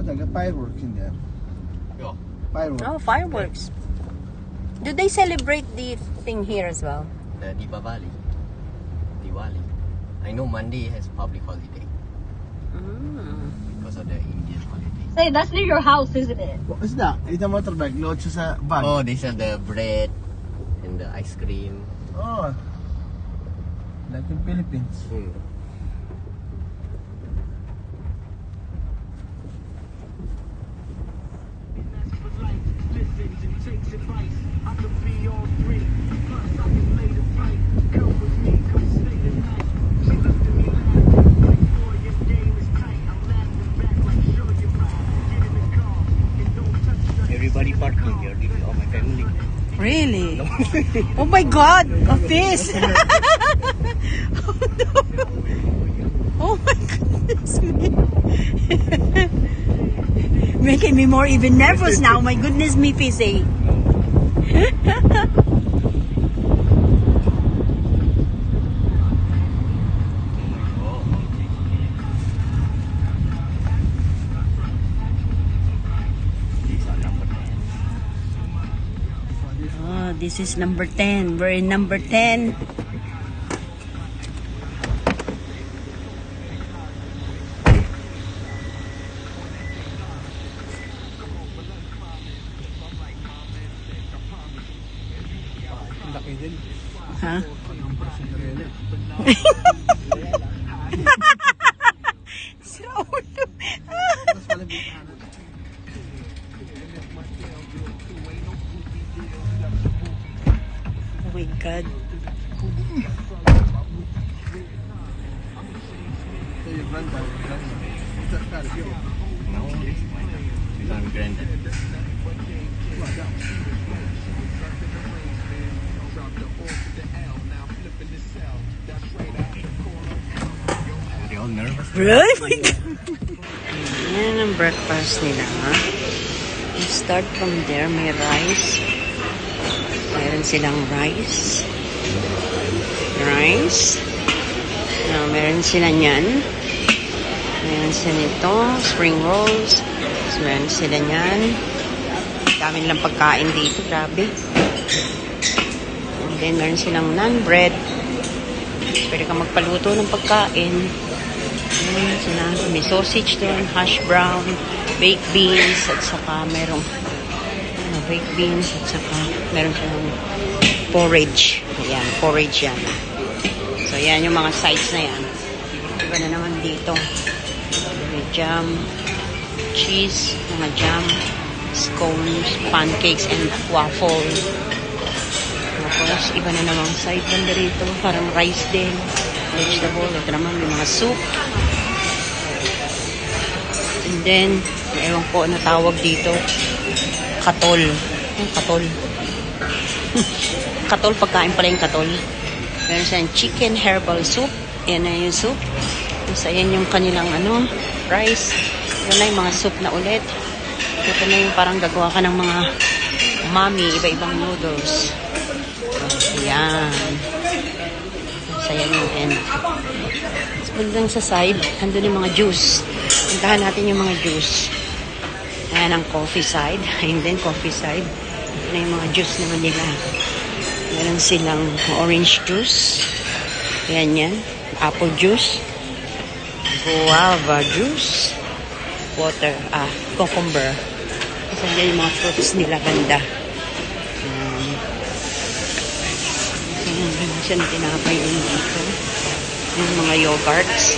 they got fireworks in there. Yeah. Fireworks. Oh, fireworks. Do they celebrate the thing here as well? The Diwali. I know Monday has public holiday because of the Indian holiday. Say, that's near your house, isn't it? What is that? It's a motorbike. Load siya sa bag. Oh, they sell the bread and the ice cream. Oh. Like in Philippines. Everybody parking here. This is all my family. Really? Oh my God! A fish! Oh no! Oh my goodness me! Making me more even nervous now. My goodness me, Fizzy. Oh, this is number 10. We're in number 10. Laki din. Ha? So, oh my God. So your granddad, is that car of yours? No, this is mine. This is my granddad. Are they all nervous? Really? My God. Yan ang breakfast nila. You start from there. May rice. Mayroon silang rice. Meron sila niyan. Meron sila nito. Spring rolls. So, meron sila niyan. Dami nilang pagkain dito. Grabe. And then, meron silang naan bread. Pwede ka magpaluto ng pagkain. May sausage doon, hash brown, baked beans, at saka merong baked beans, at saka meron silang porridge. Ayan, porridge yan. So, yan yung mga sides na yan. Iba na naman dito. May jam, cheese, mga jam, scones, pancakes, and waffle. Tapos, iba na namang side banda rito. Parang rice din, vegetable. Ito naman, may mga soup. And then, ewan ko na tawag dito. Katol. Katol. Katol, pagkain pala yung katol. Meron silang chicken herbal soup. Yan na yung soup. Tapos ayan yung kanilang rice. Yan na yung mga soup na ulit. Ito na yung parang gagawa ka ng mga umami, iba-ibang noodles. Ayan. Tapos ayan yung end. Tapos bundang sa side, andun yung mga juice. Puntahan natin yung mga juice. Ayan ang coffee side. Ayun din, coffee side. Ayan na yung mga juice naman nila. Meron silang orange juice. Ayan yan. Apple juice. Guava juice. Water. Cucumber. Kasi yan yung mga fruits nila banda. Ayan siya na tinapay din dito. Yung mga yogurts.